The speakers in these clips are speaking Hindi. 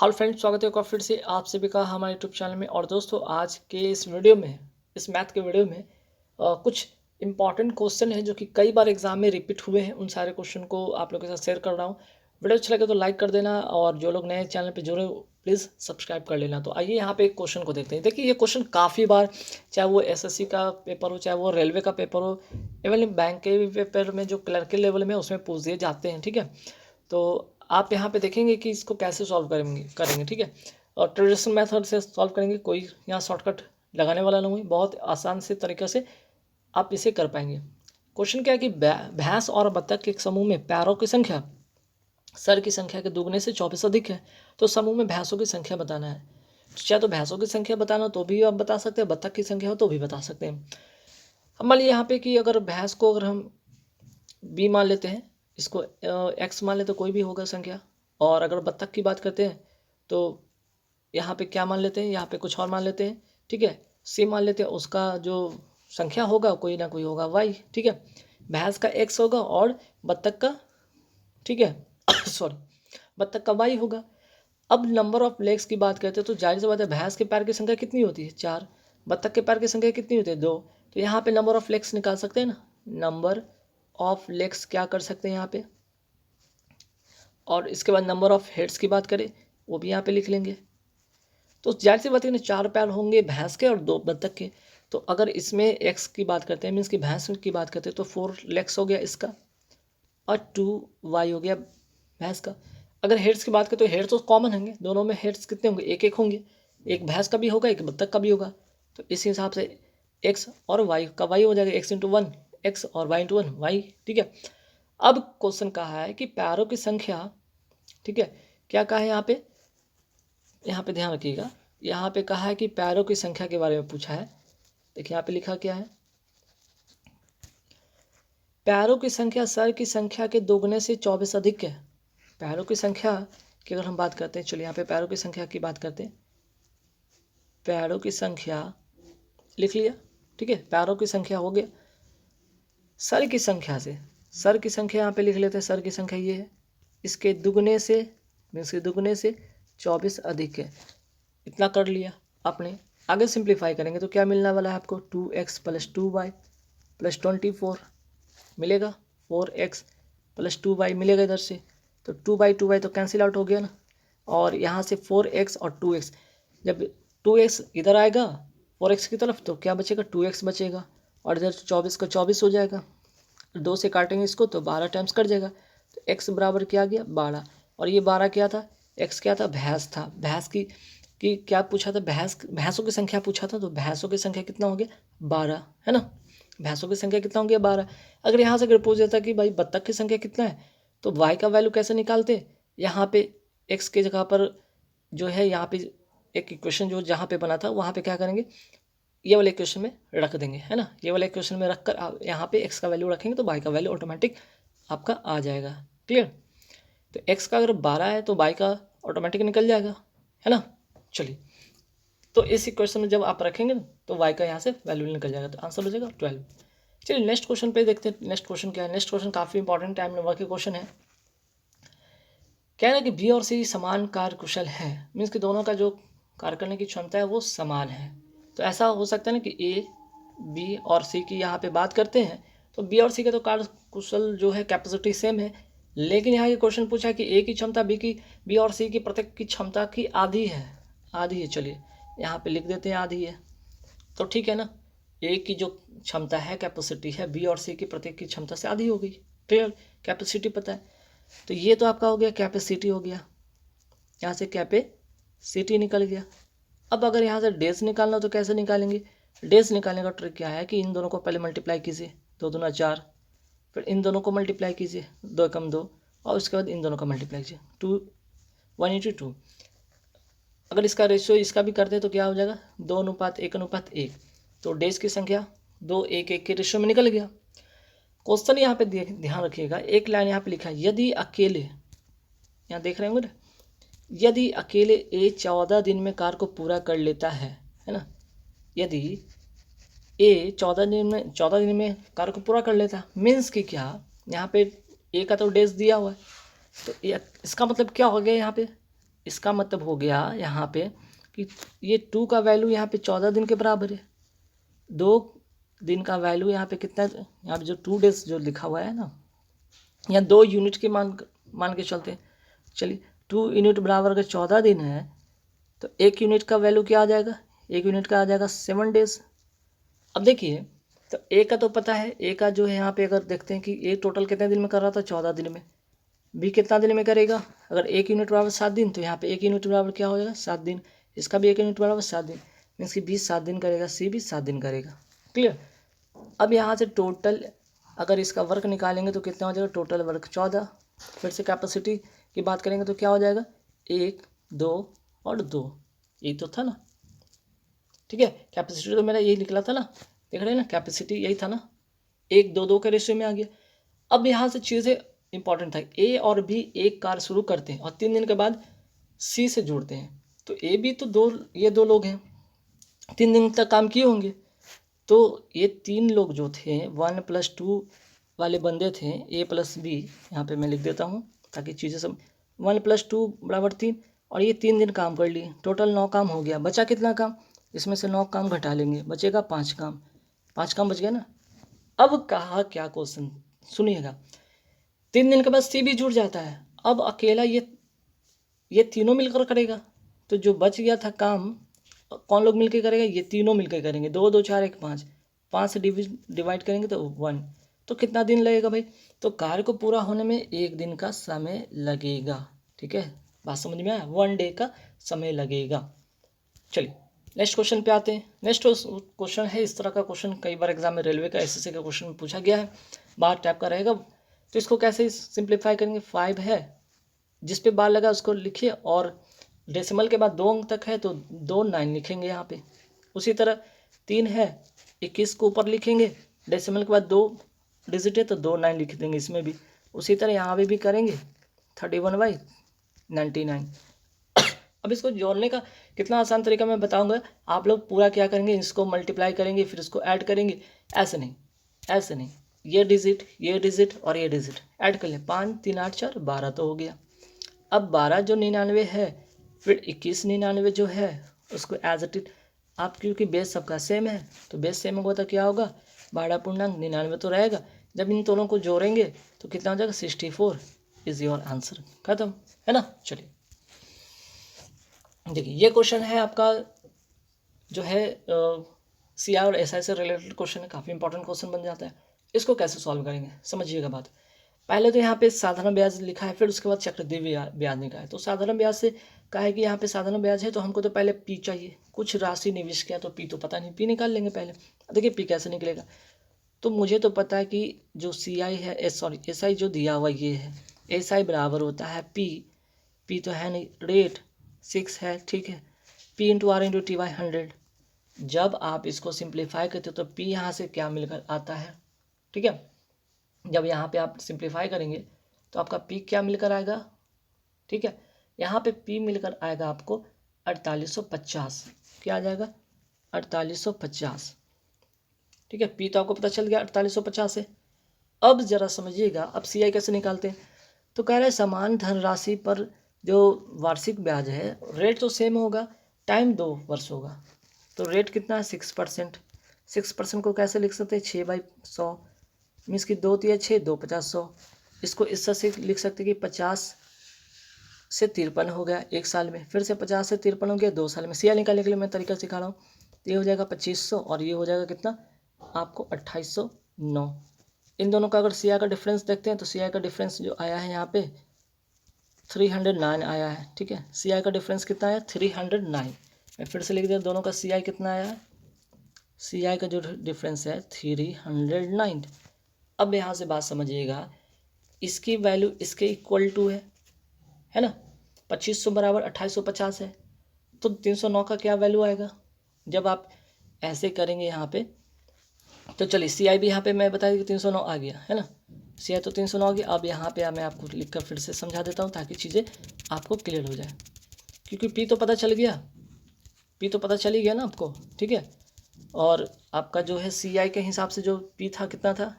हेलो फ्रेंड्स, स्वागत है एक बार फिर से आप सभी का हमारे यूट्यूब चैनल में। और दोस्तों, आज के इस वीडियो में, इस मैथ के वीडियो में कुछ इंपॉर्टेंट क्वेश्चन है जो कि कई बार एग्जाम में रिपीट हुए हैं। उन सारे क्वेश्चन को आप लोगों के साथ शेयर कर रहा हूँ। वीडियो अच्छा लगे तो लाइक कर देना, और जो लोग नए चैनल पर जुड़े प्लीज़ सब्सक्राइब कर लेना। तो आइए यहाँ पे एक क्वेश्चन को देखते हैं। देखिए, ये क्वेश्चन काफ़ी बार, चाहे वो एसएससी का पेपर हो, चाहे वो रेलवे का पेपर हो, इवन बैंक के भी पेपर में जो क्लर्क लेवल में उसमें पूछ दिए जाते हैं। ठीक है, तो आप यहाँ पे देखेंगे कि इसको कैसे सॉल्व करेंगे। ठीक है, और ट्रेडिशनल मेथड से सॉल्व करेंगे। कोई यहाँ शॉर्टकट लगाने वाला नहीं है, बहुत आसान से तरीके से आप इसे कर पाएंगे। क्वेश्चन क्या है कि भैंस और बत्तख के एक समूह में पैरों की संख्या सर की संख्या के दुगने से 24 अधिक है, तो समूह में भैंसों की संख्या बताना है। चाहे तो भैंसों की संख्या बताना हो तो भी आप बता सकते हैं, बत्तख की संख्या हो तो भी बता सकते हैं। अब मान लीजिए यहाँ पे कि अगर भैंस को अगर हम बी मान लेते हैं, इसको एक्स मान लेते, कोई भी होगा संख्या। और अगर बत्तख की बात करते हैं तो यहाँ पे क्या मान लेते हैं, यहाँ पे कुछ और मान लेते हैं। ठीक है, सी मान लेते हैं, उसका जो संख्या होगा कोई ना कोई होगा वाई। ठीक है, भैंस का एक्स होगा और बत्तख का, ठीक है सॉरी, बत्तख का वाई होगा। अब नंबर ऑफ लेग्स की बात करते हैं तो जाहिर सी बात है, भैंस के पैर की संख्या कितनी होती है, 4। बत्तख के पैर की संख्या कितनी होती है, 2। तो यहाँ पे नंबर ऑफ लेग्स निकाल सकते हैं ना, नंबर ऑफ लेग्स क्या कर सकते हैं यहाँ पे। और इसके बाद नंबर ऑफ हेड्स की बात करें, वो भी यहाँ पे लिख लेंगे। तो जाहिर सी बात है ना, 4 पैर होंगे भैंस के और 2 बत्तख के। तो अगर इसमें एक्स की बात करते हैं, मीन्स की भैंस की बात करते हैं, तो 4 लेग्स हो गया इसका, और 2 वाई हो गया भैंस का। अगर हेड्स की बात करें तो हेड्स तो कॉमन होंगे, दोनों में हेड्स कितने होंगे, एक एक होंगे। एक भैंस का भी होगा, एक बत्तख का भी होगा। तो इस हिसाब से एक्स और वाई का वाई हो जाएगा, एक्स इंटू वन एक्स और वाई इंटू वन वाई। ठीक है, अब क्वेश्चन कहा है कि पैरों की संख्या, ठीक है, क्या कहा है यहाँ पे ध्यान रखिएगा। यहाँ पे कहा है कि पैरों की संख्या के बारे में पूछा है। देखिए यहाँ पे लिखा क्या है, पैरों की संख्या सर की संख्या के दोगुने से 24 अधिक है। पैरों की संख्या की अगर हम बात करते हैं, चलिए यहाँ पे पैरों की संख्या की बात करते हैं। पैरों की संख्या लिख लिया, ठीक है, पैरों की संख्या हो गया सर की संख्या से। सर की संख्या यहाँ पे लिख लेते हैं, सर की संख्या ये है, इसके दुगने से, मीन्स के दुगने से 24 अधिक है। इतना कर लिया आपने। आगे सिंप्लीफाई करेंगे तो क्या मिलने वाला है आपको, 2x प्लस 2y प्लस 24 मिलेगा। 4x प्लस 2y मिलेगा इधर से, तो 2y तो कैंसिल आउट हो गया ना। और यहाँ से 4x और 2x, जब 2x इधर आएगा 4x की तरफ तो क्या बचेगा, 2x बचेगा। और इधर 24 का 24 हो जाएगा, 2 से काटेंगे इसको तो 12 टाइम्स कट जाएगा। तो x बराबर क्या आ गया, 12। और ये 12 क्या था, x क्या था, भैंस था। भैंस की क्या पूछा था, भैंसों की संख्या पूछा था। तो भैंसों की संख्या कितना हो गया, 12, है ना। भैंसों की संख्या कितना हो गया, 12। अगर यहाँ से अगर पूछ देता कि भाई बत्तख की संख्या कितना है, तो y का वैल्यू कैसे निकालते, यहाँ पे x की जगह पर जो है, यहाँ पे एक इक्वेशन जो जहाँ पे बना था वहाँ पे क्या करेंगे, ये वाले इक्वेशन में रख देंगे, है ना। ये वाले इक्वेशन में रख कर आप यहाँ पे x का वैल्यू रखेंगे तो y का वैल्यू ऑटोमेटिक आपका आ जाएगा। क्लियर, तो x का अगर 12 है तो y का ऑटोमेटिक निकल जाएगा, है ना। चलिए, तो इस इक्वेशन में जब आप रखेंगे तो y का यहाँ से वैल्यू निकल जाएगा, तो आंसर हो जाएगा 12। चलिए नेक्स्ट क्वेश्चन पे देखते हैं। नेक्स्ट क्वेश्चन क्या है, नेक्स्ट क्वेश्चन काफ़ी इंपॉर्टेंट टाइम नंबर के क्वेश्चन है। कह रहा है कि बी और सी समान कार्य कुशल है, मीन्स कि दोनों का जो कार्य करने की क्षमता है वो समान है। तो ऐसा हो सकता है ना कि ए बी और सी की यहाँ पे बात करते हैं, तो बी और सी का तो कार्य कुशल जो है कैपेसिटी सेम है। लेकिन यहाँ ये क्वेश्चन पूछा है कि ए की क्षमता बी और सी की प्रत्येक की क्षमता की आधी है। आधी है, चलिए यहाँ पे लिख देते हैं आधी है, तो ठीक है ना। ए की जो क्षमता है कैपेसिटी है बी और सी की प्रत्येक की क्षमता से आधी हो गई। क्लियर, कैपेसिटी पता है। तो ये तो आपका हो गया कैपेसिटी हो गया, यहाँ से कैपेसिटी निकल गया। अब अगर यहाँ से डेज निकालना हो तो कैसे निकालेंगे, डेज निकालने का ट्रिक क्या है कि इन दोनों को पहले मल्टीप्लाई कीजिए, 2 दूना 4, फिर इन दोनों को मल्टीप्लाई कीजिए, 2 कम 2, और उसके बाद इन दोनों का मल्टीप्लाई कीजिए, 2 1/2। अगर इसका रेशियो इसका भी करते हैं तो क्या हो जाएगा, 2:1:1। तो डेज की संख्या 2:1:1 के रेशियो में निकल गया। क्वेश्चन यहाँ पे ध्यान रखिएगा, एक लाइन यहाँ पे लिखा है, यदि अकेले, यहाँ देख रहे होंगे ना, यदि अकेले ए 14 दिन में कार्य को पूरा कर लेता है ना। यदि ए 14 दिन में कार्य को पूरा कर लेता है, मीन्स कि क्या, यहाँ पे ए का तो डेज दिया हुआ है, तो इसका मतलब क्या हो गया यहाँ पे, इसका मतलब हो गया यहाँ पे कि ये 2 का वैल्यू यहाँ पे 14 दिन के बराबर है। 2 दिन का वैल्यू यहाँ पे कितना, यहाँ पे जो 2 डेज जो लिखा हुआ है ना, यहाँ 2 यूनिट के मान के चलते हैं। चलिए 2 यूनिट बराबर अगर 14 दिन है तो 1 यूनिट का वैल्यू क्या आ जाएगा, 1 यूनिट का आ जाएगा 7 डेज। अब देखिए तो ए का तो पता है, ए का जो है यहाँ पे अगर देखते हैं कि ए टोटल कितने दिन में कर रहा था, 14 दिन में। बी कितना दिन में करेगा, अगर 1 यूनिट बराबर 7 दिन तो यहाँ पे 1 यूनिट बराबर क्या हो जाएगा 7 दिन, इसका भी 1 यूनिट बराबर 7 दिन, मीन्स कि बी 7 दिन करेगा, सी भी 7 दिन करेगा। क्लियर। अब यहाँ से टोटल अगर इसका वर्क निकालेंगे तो कितना हो जाएगा, टोटल वर्क 14। फिर से कैपेसिटी की बात करेंगे तो क्या हो जाएगा, 1 2 और 2, यही तो था ना। ठीक है, कैपेसिटी तो मेरा यही निकला था ना, देख रहे हैं ना, कैपेसिटी यही था ना, 1 2 2 के रेशियो में आ गया। अब यहाँ से चीज़ें इंपॉर्टेंट था, ए और बी एक कार्य शुरू करते हैं और 3 दिन के बाद सी से जुड़ते हैं। तो ए बी तो ये दो लोग हैं, 3 दिन तक काम किए होंगे। तो ये 3 लोग जो थे 1+2 वाले बंदे थे, ए प्लस बी, यहाँ पे मैं लिख देता हूँ ताकि चीज़ें सब, 1+2 बराबर 3, और ये 3 दिन काम कर लिए, टोटल 9 काम हो गया। बचा कितना काम, इसमें से 9 काम घटा लेंगे, बचेगा 5 काम, 5 काम बच गया ना। अब कहा क्या क्वेश्चन, सुनिएगा, 3 दिन के बाद सी भी जुड़ जाता है। अब अकेला ये तीनों मिलकर करेगा, तो जो बच गया था काम कौन लोग मिलकर करेगा, ये तीनों मिलकर करेंगे। 2 2 4 1 5, 5 से डिवाइड करेंगे तो 1, तो कितना दिन लगेगा भाई, तो कार्य को पूरा होने में 1 दिन का समय लगेगा। ठीक है, बात समझ में आया, 1 डे का समय लगेगा। चलिए नेक्स्ट क्वेश्चन पे आते हैं। नेक्स्ट क्वेश्चन है, इस तरह का क्वेश्चन कई बार एग्जाम में रेलवे का एसएससी का क्वेश्चन पूछा गया है, बार टाइप का रहेगा। तो इसको कैसे सिंप्लीफाई करेंगे, 5 है, जिस पे बार लगा उसको लिखिए, और डेसिमल के बाद 2 अंक तक है तो 2 9 लिखेंगे यहाँ पे। उसी तरह 3 है, 21 को ऊपर लिखेंगे, डेसिमल के बाद 2 डिजिट है तो 2 9 लिख देंगे इसमें भी। उसी तरह यहाँ पे भी करेंगे, 31/99। अब इसको जोड़ने का कितना आसान तरीका मैं बताऊंगा, आप लोग पूरा क्या करेंगे, इसको मल्टीप्लाई करेंगे फिर इसको ऐड करेंगे, ऐसे नहीं, ऐसे नहीं, ये डिजिट और ये डिजिट ऐड कर लें, 5 3 8 4 12 तो हो गया। अब 12 जो 99 है, फिर 21 99 जो है उसको एज इट इज, आप क्योंकि बेस सबका सेम है तो बेस सेम होगा तो क्या होगा, 12 पूर्णांक 99 तो रहेगा। जब इन दोनों को जोड़ेंगे तो कितना हो जाएगा, 64 इज योर आंसर, खत्म है ना। चलिए देखिए ये क्वेश्चन है आपका जो है सी और एस आई से रिलेटेड क्वेश्चन है, काफ़ी इंपॉर्टेंट क्वेश्चन बन जाता है। इसको कैसे सॉल्व करेंगे समझिएगा बात। पहले तो यहाँ पे साधारण ब्याज लिखा है, फिर उसके बाद चक्रवृद्धि ब्याज निकाला है। तो साधारण ब्याज से कहा है कि यहाँ पे साधारण ब्याज है तो हमको तो पहले पी चाहिए, कुछ राशि निवेश किया तो पी तो पता नहीं, पी निकाल लेंगे पहले। देखिए पी कैसे निकलेगा, तो मुझे तो पता है कि जो सी आई है, एस आई जो दिया हुआ ये है, एस आई बराबर होता है पी तो है नहीं, रेट 6 है, ठीक है, P into R into T by 100। जब आप इसको सिंप्लीफाई करते हो तो पी यहाँ से क्या मिलकर आता है, ठीक है, जब यहाँ पे आप सिंप्लीफाई करेंगे तो आपका पी क्या मिलकर आएगा, ठीक है, यहाँ पे पी मिलकर आएगा आपको 4850, क्या आ जाएगा 4850, ठीक है, पी तो आपको पता चल गया 4850 से। अब जरा समझिएगा, अब सी आई कैसे निकालते हैं, तो कह रहे हैं समान धनराशि पर जो वार्षिक ब्याज है, रेट तो सेम होगा, टाइम 2 वर्ष होगा, तो रेट कितना है 6%। 6% को कैसे लिख सकते हैं, 6/100, मीन्स कि 2 3 6 2 50 100। इसको इस तरह से लिख सकते हैं कि 50 से 53 हो गया 1 साल में, फिर से 50 से 53 हो गया 2 साल में। सीआई निकालने के लिए मैं तरीका सिखा रहा हूँ। ये हो जाएगा 2500 और ये हो जाएगा कितना आपको 2809। इन दोनों का अगर सीआई का डिफरेंस देखते हैं तो सीआई का डिफरेंस जो आया है यहाँ पे 309 आया है, ठीक है, सीआई का डिफरेंस कितना आया 309। मैं फिर से लिख दिया, दोनों का सीआई कितना आया है, सीआई का जो डिफरेंस है 309। अब यहाँ से बात समझिएगा, इसकी वैल्यू इसके इक्वल टू है ना, 2500 बराबर 2850 है, तो 309 का क्या वैल्यू आएगा जब आप ऐसे करेंगे यहाँ पे। तो चलिए सी आई भी यहाँ पे मैं बता दी कि 309 आ गया है ना, सी आई तो 309 आ गया। अब यहाँ पे मैं आपको लिख कर फिर से समझा देता हूँ ताकि चीज़ें आपको क्लियर हो जाए, क्योंकि पी तो पता चल गया, पी तो पता चल ही गया ना आपको, ठीक है, और आपका जो है सी आई के हिसाब से जो पी था कितना था,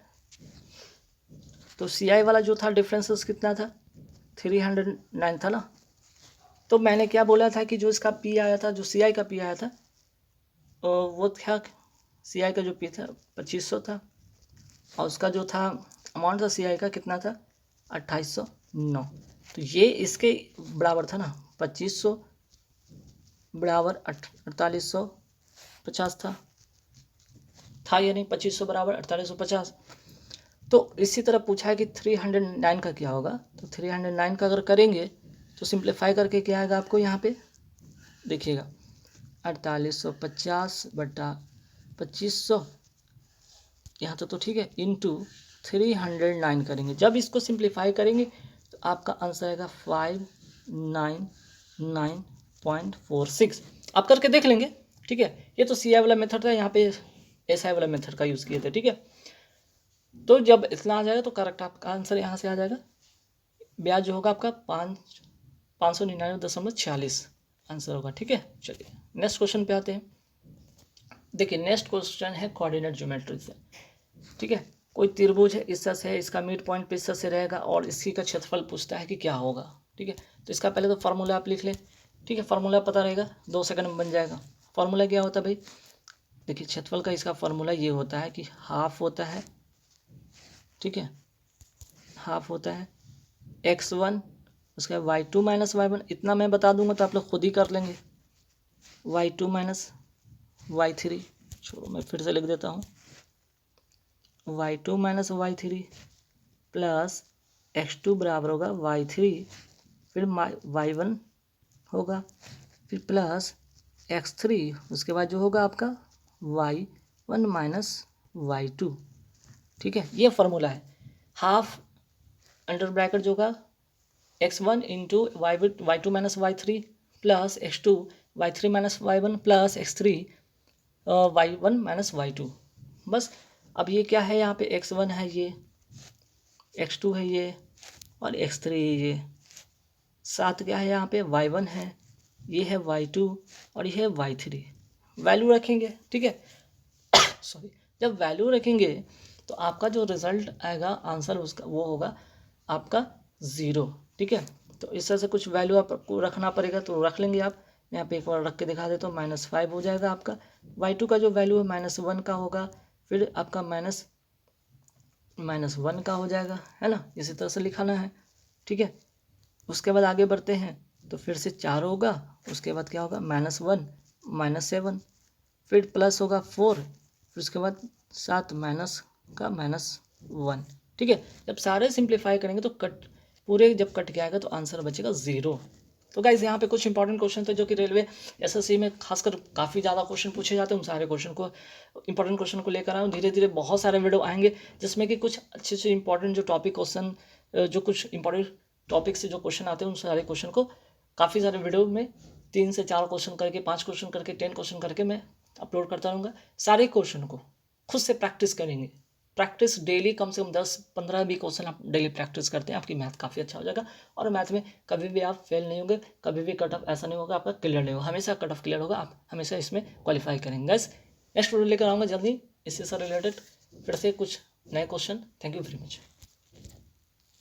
तो सी आई वाला जो था डिफरेंस कितना था 309 था ना। तो मैंने क्या बोला था कि जो इसका पी आया था, जो सी आई का पी आया था, वो क्या, सी आई का जो पी था 2500 था, और उसका जो था अमाउंट था सी आई का कितना था 2809। तो ये इसके बराबर था ना, 2500 बराबर 4850 था या नहीं, 2500 बराबर 4850। तो इसी तरह पूछा है कि 309 का क्या होगा। तो 309 का अगर करेंगे तो सिंप्लीफाई करके क्या आएगा आपको यहाँ पे देखिएगा, 4850 बटा 2500 यहाँ तो ठीक है, इंटू 309 करेंगे। जब इसको सिंप्लीफाई करेंगे तो आपका आंसर आएगा 599.46। आप करके देख लेंगे, ठीक है। ये तो सी आई वाला मेथड था, यहाँ पे एस आई वाला मेथड का यूज़ किए थे, ठीक है। तो जब इतना आ जाएगा तो करेक्ट आपका आंसर यहाँ से आ जाएगा। ब्याज जो होगा आपका 599.46 आंसर होगा, ठीक है। चलिए नेक्स्ट क्वेश्चन पे आते हैं। देखिए नेक्स्ट क्वेश्चन है कोऑर्डिनेट ज्योमेट्री से, ठीक है। कोई त्रिभुज है, इस तरह से है, इसका मिड पॉइंट पे इस तरह से रहेगा और इसी का क्षेत्रफल पूछता है कि क्या होगा, ठीक है। तो इसका पहले तो फार्मूला आप लिख लें, ठीक है। फार्मूला पता रहेगा, 2 सेकंड में बन जाएगा। फार्मूला क्या होता है भाई, देखिए क्षेत्रफल का इसका फार्मूला ये होता है कि हाफ होता है, ठीक है, हाफ होता है x1, उसके बाद y2 माइनस y1। इतना मैं बता दूंगा तो आप लोग खुद ही कर लेंगे, y2 माइनस y3, छोड़ो मैं फिर से लिख देता हूँ, y2 minus y3 plus x2 बराबर होगा y3, फिर y1 होगा, फिर प्लस x3, उसके बाद जो होगा आपका y1 माइनस y2, ठीक है। ये फार्मूला है। हाफ अंडर ब्रैकेट जो होगा x1 into y2 minus y3 plus x2 y3 minus y1 plus x3 y1 minus y2। बस अब ये क्या है, यहाँ पे x1 है, ये x2 है, ये और x3 है, ये साथ क्या है यहाँ पे y1 है, ये है y2 और ये है y3। वैल्यू रखेंगे, ठीक है। सॉरी, जब वैल्यू रखेंगे तो आपका जो रिजल्ट आएगा आंसर उसका वो होगा आपका 0, ठीक है। तो इस तरह से कुछ वैल्यू आपको रखना पड़ेगा, तो रख लेंगे आप। यहाँ पे एक बार रख के दिखा देता हूँ, -5 हो जाएगा आपका। y2 का जो वैल्यू है -1 का होगा, फिर आपका -1 का हो जाएगा, है ना। इसी तरह से लिखाना है, ठीक है। उसके बाद आगे बढ़ते हैं तो फिर से 4 होगा, उसके बाद क्या होगा -1 -7, फिर प्लस होगा 4, फिर उसके बाद 7 माइनस का -1, ठीक है। जब सारे सिंप्लीफाई करेंगे तो पूरे जब कट के आएगा तो आंसर बचेगा 0। तो गाइज यहाँ पे कुछ इंपॉर्टेंट क्वेश्चन थे जो कि रेलवे एसएससी में खासकर काफ़ी ज़्यादा क्वेश्चन पूछे जाते हैं। उन सारे क्वेश्चन को, इंपॉर्टेंट क्वेश्चन को लेकर आऊँ। धीरे धीरे बहुत सारे वीडियो आएंगे जिसमें कि कुछ अच्छे से इंपॉर्टेंट जो टॉपिक क्वेश्चन, जो कुछ इंपॉर्टेंट टॉपिक से जो क्वेश्चन आते हैं उन सारे क्वेश्चन को काफ़ी सारे वीडियो में 3 से 4 क्वेश्चन करके, 5 क्वेश्चन करके, 10 क्वेश्चन करके मैं अपलोड करता रहूँगा। सारे क्वेश्चन को खुद से प्रैक्टिस करेंगे। प्रैक्टिस डेली कम से कम 10-15 भी क्वेश्चन आप डेली प्रैक्टिस करते हैं, आपकी मैथ काफ़ी अच्छा हो जाएगा। और मैथ में कभी भी आप फेल नहीं होंगे, कभी भी कट ऑफ ऐसा नहीं होगा आपका क्लियर नहीं होगा, हमेशा कट ऑफ क्लियर होगा, आप हमेशा इसमें क्वालिफाई करेंगे। गाइस नेक्स्ट वीडियो लेकर आऊँगा जल्दी इससे से रिलेटेड, फिर से कुछ नए question. Thank you very much.